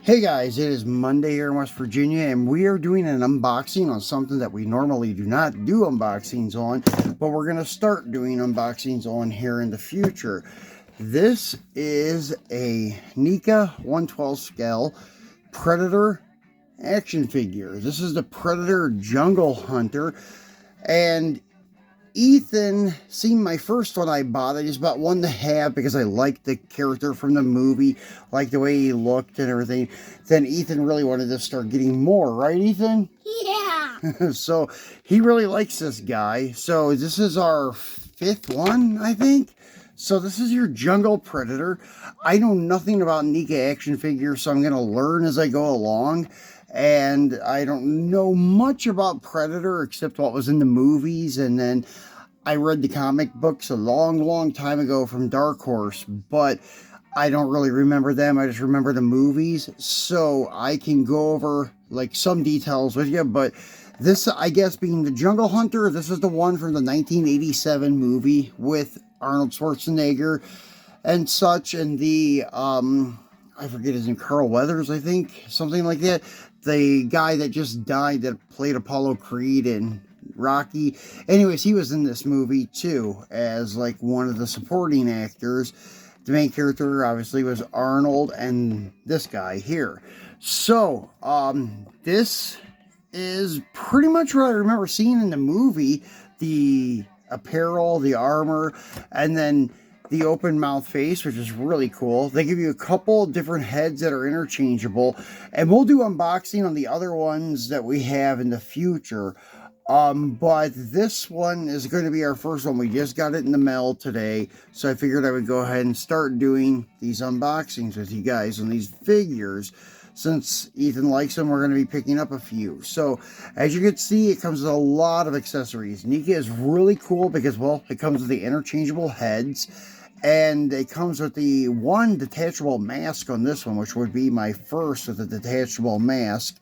Hey guys, it is Monday here in West Virginia, and we are doing an unboxing on something that we normally do not do unboxings on, but we're going to start doing unboxings on here in the future. This is a Neca 1/12 scale Predator action figure. This is the Predator Jungle Hunter, and Ethan seen my first one I bought. I just bought one to have because I liked the character from the movie, liked the way he looked and everything. Then Ethan really wanted to start getting more, right, Ethan? Yeah. So he really likes this guy. So this is our fifth one, I think. So this is your Jungle Predator. I know nothing about Neca action figures, so I'm going to learn as I go along. And I don't know much about Predator except what was in the movies, and then I read the comic books a long time ago from Dark Horse, but I don't really remember them. I just remember the movies, so I can go over like some details with you. But this, I guess, being the Jungle Hunter, this is the one from the 1987 movie with Arnold Schwarzenegger and such, and the I forget his name, Carl Weathers, I think, something like that. The guy that just died that played Apollo Creed and Rocky. Anyways, he was in this movie too as like one of the supporting actors. The main character obviously was Arnold and this guy here. So, this is pretty much what I remember seeing in the movie. The apparel, the armor, and then the open mouth face, which is really cool. They give you a couple different heads that are interchangeable, and we'll do unboxing on the other ones that we have in the future. But this one is going to be our first one. We just got it in the mail today, so I figured I would go ahead and start doing these unboxings with you guys on these figures. Since Ethan likes them, we're going to be picking up a few. So, as you can see, it comes with a lot of accessories. Neca is really cool because, well, it comes with the interchangeable heads. And it comes with the one detachable mask on this one, which would be my first with a detachable mask.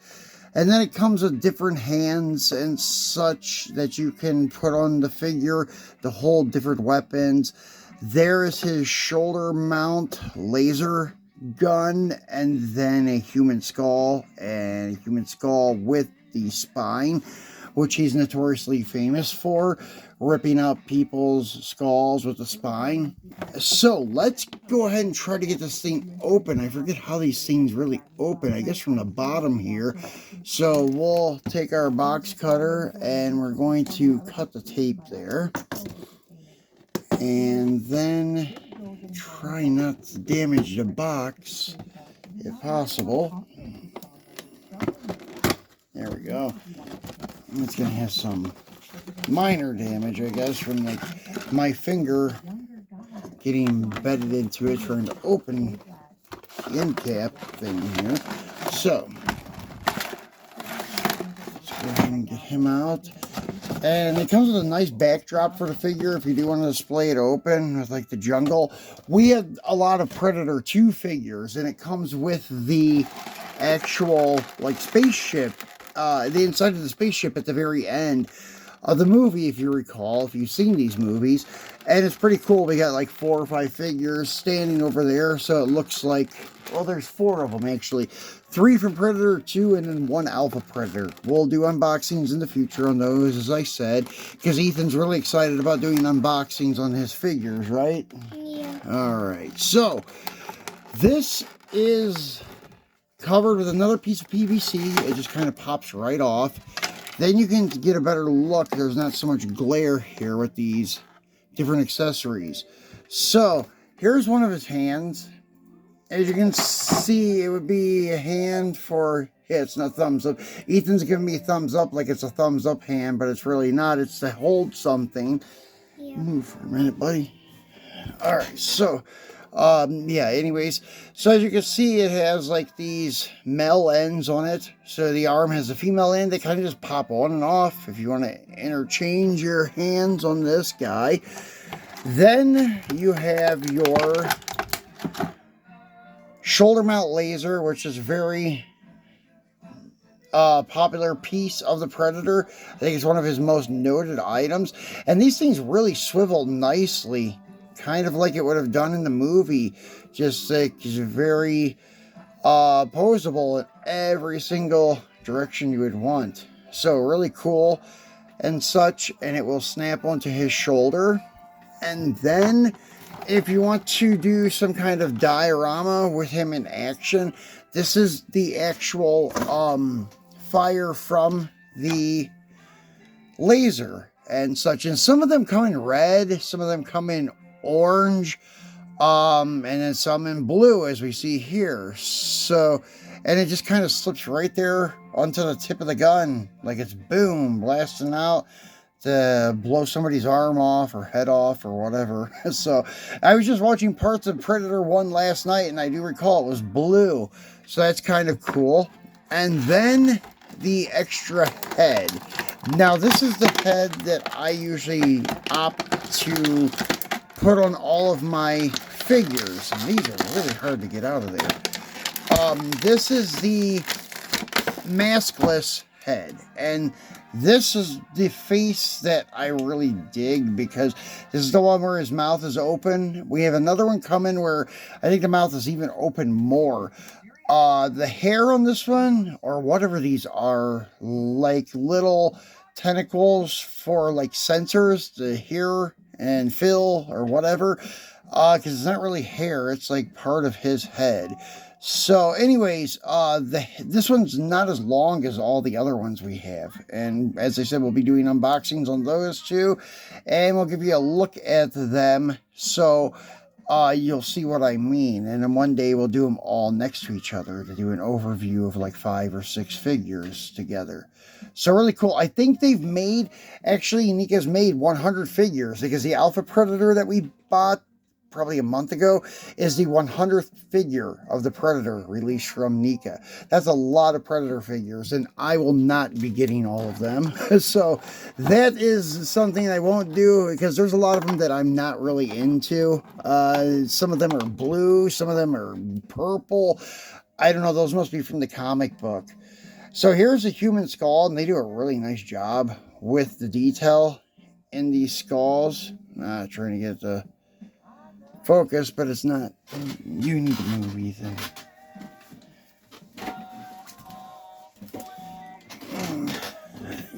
And then it comes with different hands and such that you can put on the figure to hold different weapons. There is his shoulder mount laser gun, and then a human skull, and a human skull with the spine, which he's notoriously famous for, ripping out people's skulls with the spine. So let's go ahead and try to get this thing open. I forget how these things really open. I guess from the bottom here. So we'll take our box cutter and we're going to cut the tape there. And then try not to damage the box if possible. There we go. It's going to have some minor damage, I guess, from like my finger getting embedded into it, trying to open the end cap thing here. So, let's go ahead and get him out. And it comes with a nice backdrop for the figure if you do want to display it open with like the jungle. We had a lot of Predator 2 figures, and it comes with the actual like spaceship, the inside of the spaceship at the very end of the movie, if you recall, if you've seen these movies. And it's pretty cool. We got like 4 or 5 figures standing over there, so it looks like, well, there's 4 of them actually. 3 from Predator 2 and then 1 Alpha Predator. We'll do unboxings in the future on those, as I said, because Ethan's really excited about doing unboxings on his figures, right? Yeah. Alright, so this is covered with another piece of PVC. It just kind of pops right off. Then you can get a better look. There's not so much glare here with these different accessories. So, here's one of his hands. As you can see, it would be a hand for, yeah, it's not thumbs up. Ethan's giving me a thumbs up like it's a thumbs up hand, but it's really not. It's to hold something. Yeah. Move for a minute, buddy. Alright, so, yeah, anyways, so as you can see, it has like these male ends on it. So the arm has a female end. They kind of just pop on and off if you want to interchange your hands on this guy. Then you have your shoulder mount laser, which is very popular piece of the Predator. I think it's one of his most noted items. And these things really swivel nicely, kind of like it would have done in the movie. Just like very posable in every single direction you would want. So really cool and such, and it will snap onto his shoulder. And then if you want to do some kind of diorama with him in action, this is the actual fire from the laser and such. And some of them come in red, some of them come in orange, and then some in blue, as we see here. So, and it just kind of slips right there onto the tip of the gun, like it's boom, blasting out to blow somebody's arm off or head off or whatever. So I was just watching parts of Predator 1 last night, and I do recall it was blue. So that's kind of cool. And then the extra head. Now this is the head that I usually opt to put on all of my figures. And these are really hard to get out of there. This is the maskless head. And this is the face that I really dig, because this is the one where his mouth is open. We have another one coming where I think the mouth is even open more. The hair on this one, or whatever these are, like little tentacles for like sensors to hear and feel or whatever, because it's not really hair, it's like part of his head. So anyways, this one's not as long as all the other ones we have. And as I said, we'll be doing unboxings on those too. And we'll give you a look at them. So you'll see what I mean. And then one day we'll do them all next to each other to do an overview of like 5 or 6 figures together. So really cool. I think they've made, actually Neca's made 100 figures, because the Alpha Predator that we bought probably a month ago is the 100th figure of the Predator released from Neca. That's a lot of Predator figures, and I will not be getting all of them. So that is something I won't do, because there's a lot of them that I'm not really into. Some of them are blue, some of them are purple. I don't know, those must be from the comic book. So here's a human skull, and they do a really nice job with the detail in these skulls. Trying to get the focus, but it's not. You need to move, Ethan.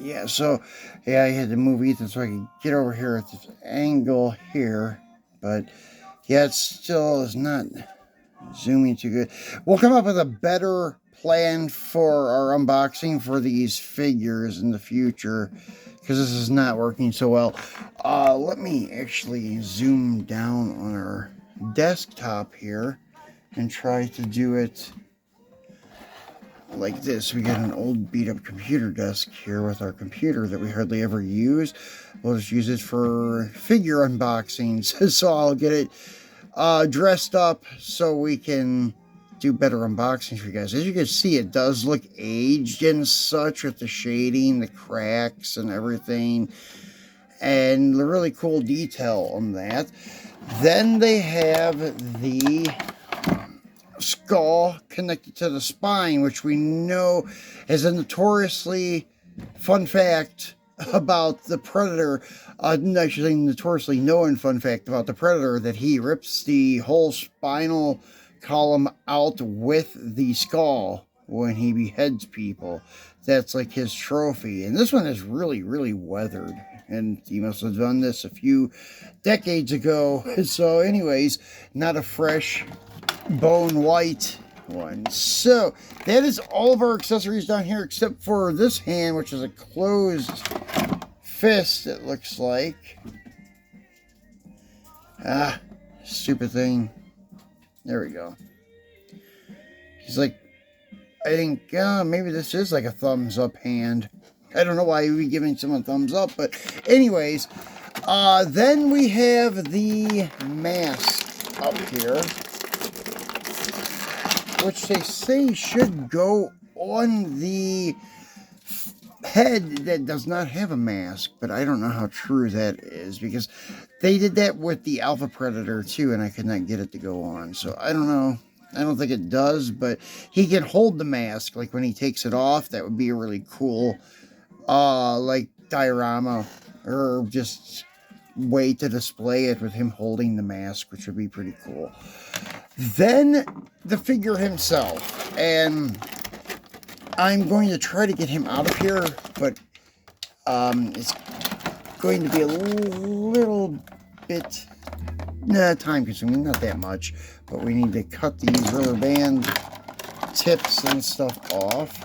Yeah, so yeah, I had to move Ethan so I could get over here at this angle here, but yeah, it still is not zooming too good. We'll come up with a better plan for our unboxing for these figures in the future, because this is not working so well. Let me actually zoom down on our desktop here and try to do it like this. We got an old beat up computer desk here with our computer that we hardly ever use. We'll just use it for figure unboxings. So I'll get it dressed up so we can do better unboxings for you guys. As you can see, it does look aged and such with the shading, the cracks and everything, and the really cool detail on that. Then they have the skull connected to the spine, which we know is a notoriously fun fact about the Predator. Actually, notoriously known fun fact about the Predator, that he rips the whole spinal column out with the skull when he beheads people. That's like his trophy. And this one is really, really weathered, and he must have done this a few decades ago. So anyways, not a fresh bone white one. So that is all of our accessories down here, except for this hand, which is a closed fist, it looks like. Stupid thing. There we go. He's like, I think maybe this is like a thumbs up hand. I don't know why you'd be giving someone a thumbs up, but anyways, then we have the mask up here, which they say should go on the head that does not have a mask, but I don't know how true that is, because they did that with the Alpha Predator too, and I could not get it to go on. So I don't know. I don't think it does, but he can hold the mask, like when he takes it off. That would be a really cool like diorama, or just way to display it with him holding the mask, which would be pretty cool. Then the figure himself. And I'm going to try to get him out of here, but it's going to be a little bit time consuming, not that much, but we need to cut these rubber band tips and stuff off.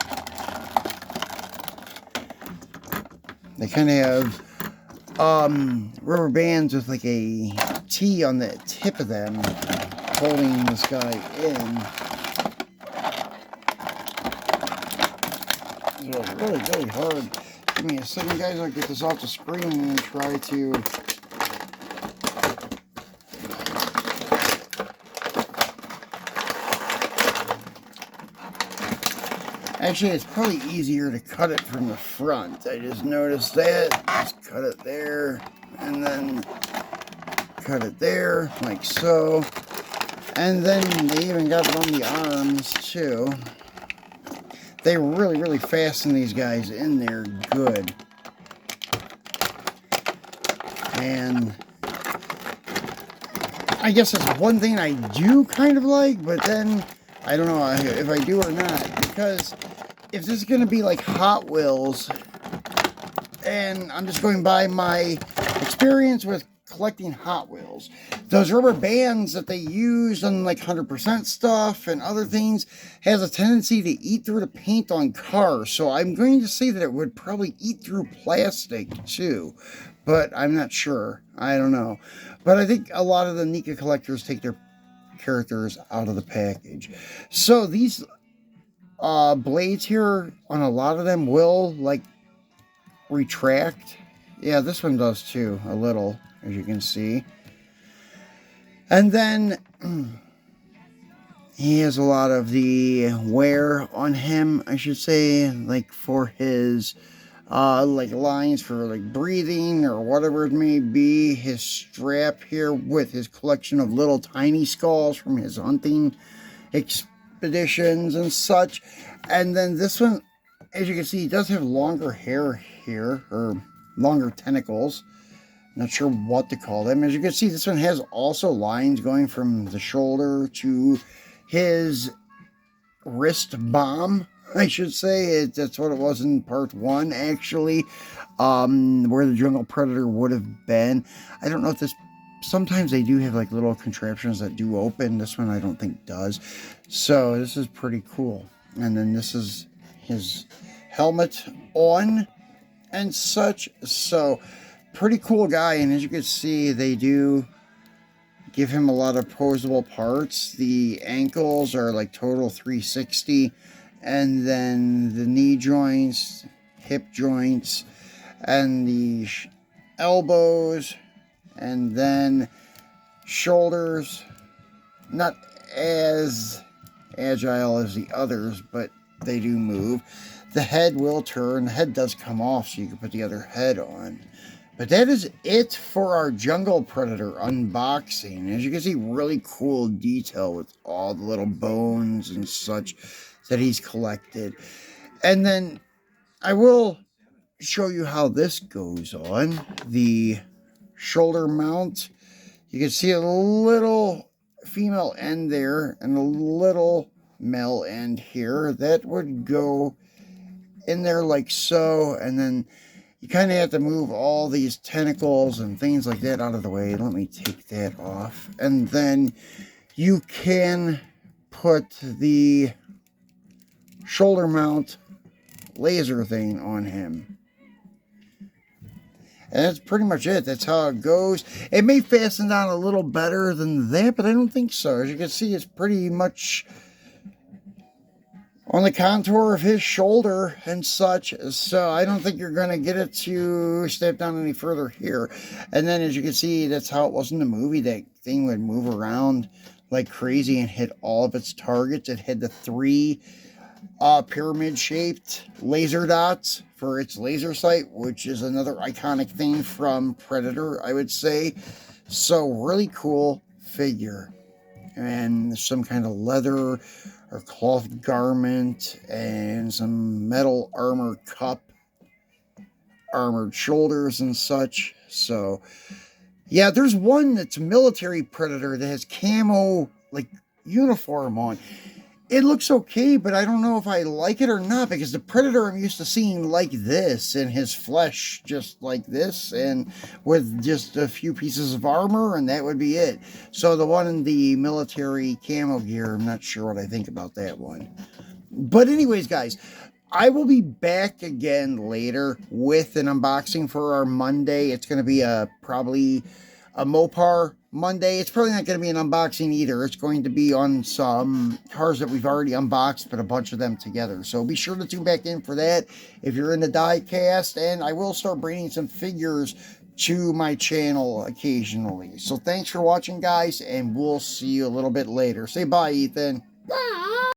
They kind of have rubber bands with like a T on the tip of them holding this guy in. So it's really, really hard. Give me a second, guys. I'll get this off the screen and try to... Actually, it's probably easier to cut it from the front. I just noticed that. Just cut it there, and then cut it there, like so. And then they even got it on the arms, too. They really, really fasten these guys in there good. And I guess that's one thing I do kind of like, but then I don't know if I do or not, because if this is going to be like Hot Wheels, and I'm just going by my experience with collecting Hot Wheels, those rubber bands that they use on like 100% stuff and other things has a tendency to eat through the paint on cars. So I'm going to say that it would probably eat through plastic too, but I'm not sure. I don't know. But I think a lot of the Neca collectors take their characters out of the package. So these blades here on a lot of them will like retract. Yeah, this one does too, a little, as you can see. And then he has a lot of the wear on him, I should say, like for his like lines for like breathing or whatever it may be. His strap here with his collection of little tiny skulls from his hunting expeditions and such. And then this one, as you can see, he does have longer hair here, or longer tentacles. Not sure what to call them. As you can see, this one has also lines going from the shoulder to his wrist bomb, I should say. That's what it was in part 1, actually, where the jungle predator would have been. I don't know if this... Sometimes they do have like little contraptions that do open. This one I don't think does. So this is pretty cool. And then this is his helmet on and such. So pretty cool guy. And as you can see, they do give him a lot of posable parts. The ankles are like total 360. And then the knee joints, hip joints, and the elbows, and then shoulders. Not as agile as the others, but they do move. The head will turn. The head does come off, so you can put the other head on. But that is it for our jungle predator unboxing. As you can see, really cool detail with all the little bones and such that he's collected. And then I will show you how this goes on. The shoulder mount, you can see a little female end there and a little male end here. That would go in there like so, and then you kind of have to move all these tentacles and things like that out of the way. Let me take that off. And then you can put the shoulder mount laser thing on him. And that's pretty much it. That's how it goes. It may fasten down a little better than that, but I don't think so. As you can see, it's pretty much on the contour of his shoulder and such. So I don't think you're going to get it to step down any further here. And then as you can see, that's how it was in the movie. That thing would move around like crazy and hit all of its targets. It had the 3 pyramid-shaped laser dots for its laser sight, which is another iconic thing from Predator, I would say. So really cool figure. And some kind of leather or cloth garment and some metal armor cup, armored shoulders and such. So yeah, there's one that's military Predator that has camo like uniform on. It looks okay, but I don't know if I like it or not, because the Predator I'm used to seeing like this, and his flesh just like this, and with just a few pieces of armor, and that would be it. So the one in the military camo gear, I'm not sure what I think about that one. But anyways, guys, I will be back again later with an unboxing for our Monday. It's going to be probably a Mopar Monday. It's probably not going to be an unboxing either. It's going to be on some cars that we've already unboxed, but a bunch of them together. So be sure to tune back in for that if you're in the diecast. And I will start bringing some figures to my channel occasionally. So thanks for watching, guys, and we'll see you a little bit later. Say bye, Ethan. Bye.